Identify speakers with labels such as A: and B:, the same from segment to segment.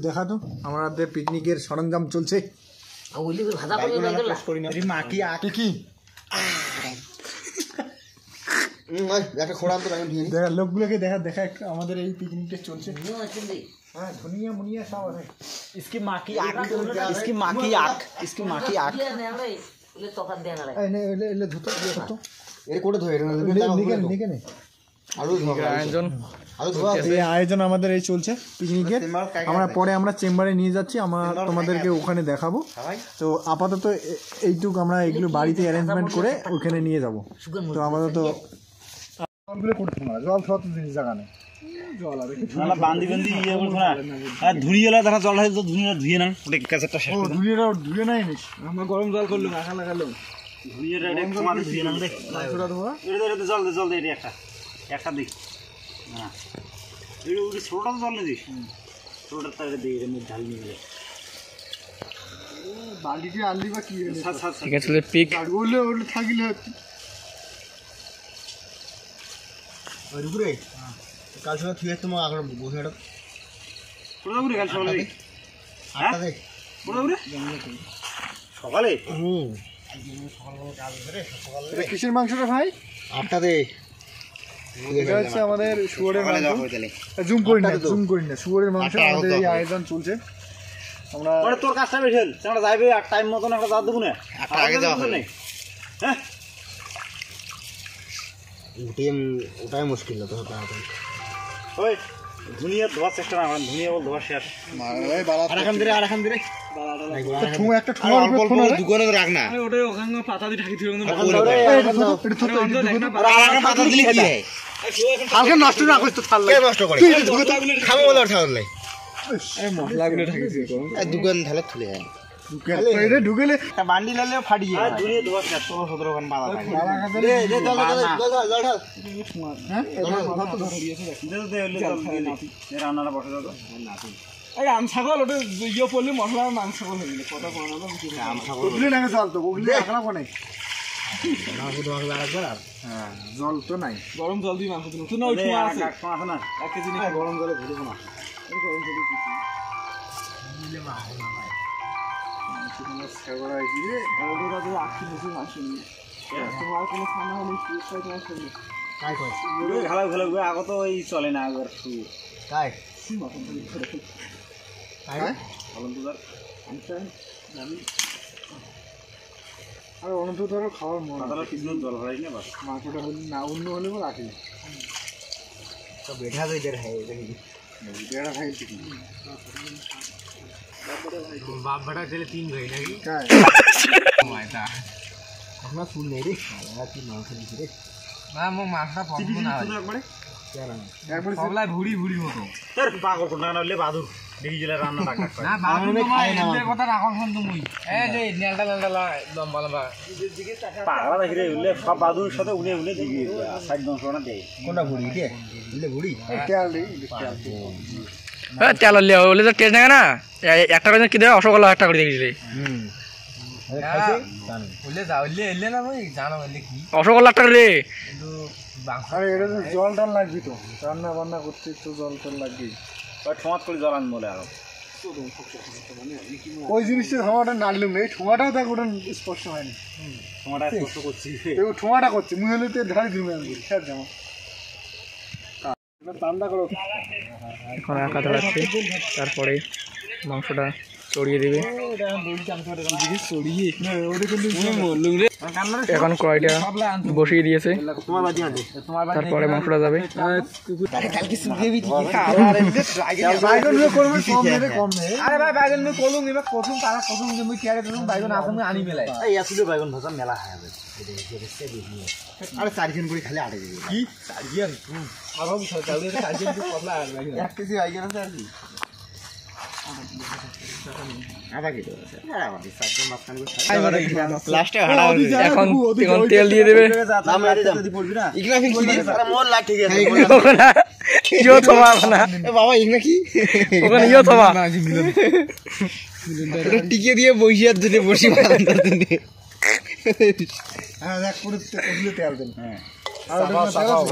A: দেখা তো আমাদের পিকনিকের সরঞ্জাম চলছে। লোকগুলোকে দেখা দেখা একটু আমাদের এই পিকনিকটা চলছে। হ্যাঁ ধনিয়া মুনিয়া সব আছে। इसकी माँ की आँख इसकी माँ की आँख इसकी माँ की आँख আয়োজন আমাদের এই চলছে পিকনিকের। আমরা পরে আমরা চেম্বারে নিয়ে যাচ্ছি, আমরা তোমাদেরকে ওখানে দেখাবো। তো আপাতত এইটুকু আমরা এগুলো বাড়িতে অ্যারেঞ্জমেন্ট করে ওখানে নিয়ে যাবো। তো আপাতত জল সব জিনিস জায়গা নেই,
B: বান্দি বান্দি ইয়ে করছো না, আর ধুইয়েলা দেখা জল হয় তো ধুইয়ে ধুয়ে না ওটা কাঁচাটা শেষ করে
A: ধুয়ে নাই নিস। আমরা গরম জল করলো মাখা লাগালো
B: ধুইয়েটা এটা মাঝে ধুয়ে না দেখ
A: মাংসটা ধোয়া
B: এটা জল দে জল দে এটা একটা দেখ না এটা ওই ছোটটা জল দে দিস ছোটটা তারে দে এর মধ্যে ঢাল নিয়ে
A: বালতিতে আনলি বা কি
B: ঠিক আছে পিক
A: ওলে ওলে থাকিলে ওই উপরে কাল সকালে থুয়ে তোমার আগে বসে এটা
B: পুরো উপরে কাল সকালে আটটা দেখ পুরো উপরে সকালে সকালবেলা কাজ করে সকালে
A: কিসের মাংসটা ভাই?
B: আটটা দে।
A: এটা হচ্ছে আমাদের শুয়োরের মাংস। জুম করি না শুয়োরের মাংস আমাদের এই আয়োজন চলছে। আমরা
B: মানে তোর কাজটা বেশি আমরা যাইবে আর টাইম মতন একটা দাঁত দেবো না আগে যাওয়া হবে হ্যাঁ
A: ওটাই মুশকিল না তো
B: ওই ধুনিয়া ধোয়ার চেষ্টা না করেন, ধুনিয়া বল ধোয়া শেষ
A: দোকানে রাখ না
B: পাতা দিয়ে ঢাকি দিয়ে
A: হালকা নষ্ট না করিস তো থাল নষ্ট করে খাবো বলে ঠাউলে মশলাগুলো ঢাকি দিয়ে দোকান ঢালে তুলে যায় এটা ঢুকেলে বান্ডি লালে ফাটিয়ে
B: ধুনিয়া ধোয়া শেষ 16-17 খান বালা রান্নাটা বসে দাও
A: এই আম ছাগল ওটা ইয়ে পড়লে মশলা মাং ছাগল হয়ে গেলে কথা বলা আম ছাগল ওগুলি না জল তো ওগুলি রাখলা কোনে হ্যাঁ জল তো নাই, গরম জল দিয়ে মাংস দিন না ওই ঠোঁয়া আছে না 1 কেজি নিয়ে গরম জলে ভরে না গরম জলে দিলে মাংস না ভাই তোমার সেবরা গিয়ে ওটা তো আখি বসে মাংস নিয়ে তোমার কোনো খানা হলে কি খাই তোমার সঙ্গে কাই কয়
B: ওই খালা খালা আগে তো ওই চলে না আগর শুয়ে
A: কাই আর অনন্ত ধরো খাওয়ার মন
B: জল ভরাই না বাস
A: মাংসটা হলে না অন্য হলে রাখি তো বেঠা দই দের হয় বেড়া ভাই বাপ বেটা চলে 3 ভাই নাকি কাই মাইতা আমরা ফুল নেই রে কি মাংস দিছি রে না মো মাংসটা পছন্দ না হয় একবার সবলাই ভুড়ি ভুড়ি মতো
B: তোর পাগল কোন না হলে বাদুর দেখি জেলা রান্না টাকা
A: না বাদুর খাই না এর কথা রাখো শুন তুমি এই যে নেলটা নেলটা লম্বা লম্বা
B: পাগলা দেখি রে উলে সব বাদুর সাথে উলে উলে দিবি সাইড দংশ না দেই
A: কোনটা ভুড়ি কে উলে ভুড়ি তেল দেই
C: তেল লিয়া ওলে তো টেস্ট না না একটা করে কি দেয় অসগোল্লা একটা করে দিয়েছিলে
A: উলে যাও উলে এলে না ভাই জানো উলে কি
C: অসগোল্লা একটা রে
A: আরে এটা তো জল টল লাগবে তো রান্না বান্না করতে তো জল টল লাগবে
B: ওই ঠোঁয়াত করে জ্বালান বলে আর
A: ওই জিনিসটা ঠোঁয়াটা নাড়লুম এই ঠোঁয়াটাও দেখ ওটা স্পষ্ট হয়নি
B: ঠোঁয়াটা স্পষ্ট করছি
A: ঠোঁয়াটা করছি মুই হলে তো ধারে দিবে আমি স্যার জামা ঠান্ডা করো
C: এখন আঁকা ধরাচ্ছে তারপরে মাংসটা চড়িয়ে দেবে এখন কড়াইটা বসিয়ে দিয়েছে তারপরে মাংসটা যাবে
B: বাইগন ভাজা মেলা
A: আরে 4 করে খালি আড়ে দিবি কি 4 1 কেজি বাইগন আছে আর কি
C: এখন তেল দিয়ে দেবে
A: টিকে দিয়ে বসিয়ার জন্য বসি হ্যাঁ দেখ পুরো তেল দেন হ্যাঁ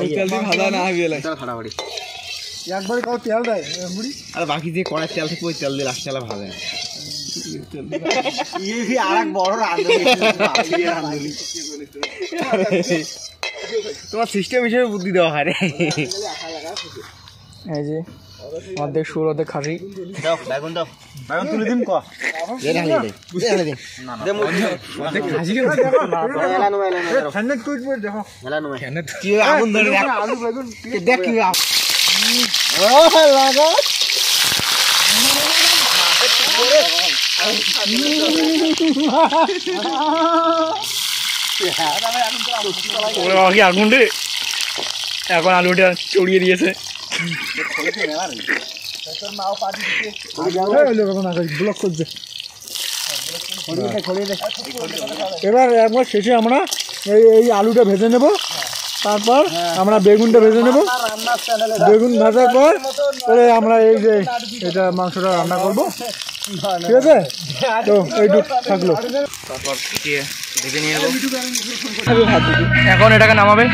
C: তেল দিয়ে ভাজা না হবে
A: ফাটাফাটি একবারে কাউ তেল দেয় মুড়ি
C: আর বাকি যে কড়াই তেল থেকে ওই তেল দিয়ে লাস্ট তেলা ভাজে
B: আরেক বড় রাঁধুনি
C: তোমার সিস্টেম হিসেবে বুদ্ধি দেওয়া হয় রে এই যে অর্ধেক সুর অর্ধেক খাসি
B: দাও বেগুন দাও বেগুন তুলে দিন ক
C: আগুন ধরে দেখ কি আগুন রে এখন আলুটা চড়িয়ে দিয়েছে
A: এবার একবার শেষে আমরা এই আলুটা ভেজে নেব তারপর আমরা বেগুনটা ভেজে নেব বেগুন ভাজার পর আমরা এই যে এটা মাংসটা রান্না করব ঠিক আছে তো এইটুক থাকলো
C: তারপর ভেজে নিয়ে নেবো এখন এটাকে নামাবে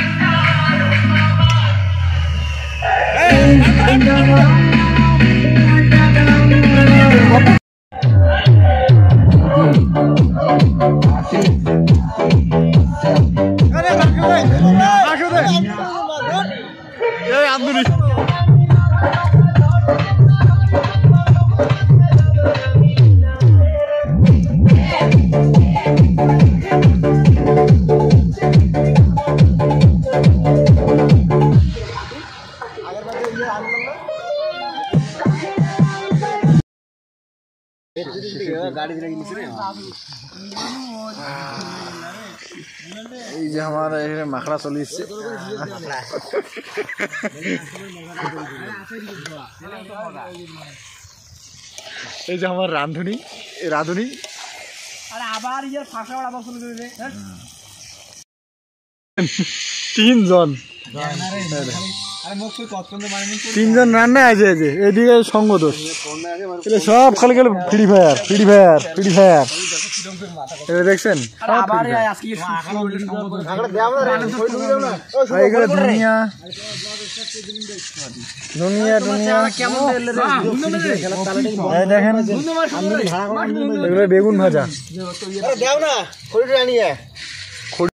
A: এই যে আমার মাখড়া চলে এসছে এই যে আমার রাঁধুনি তিনজন রান্না আছে যে এদিকে সঙ্গ দোষ সব খালি গেল ফ্রি ফায়ার দেখছেন ধনিয়া দেখেন এগুলো বেগুন ভাজা
B: দাও না খড়িটা নিয়ে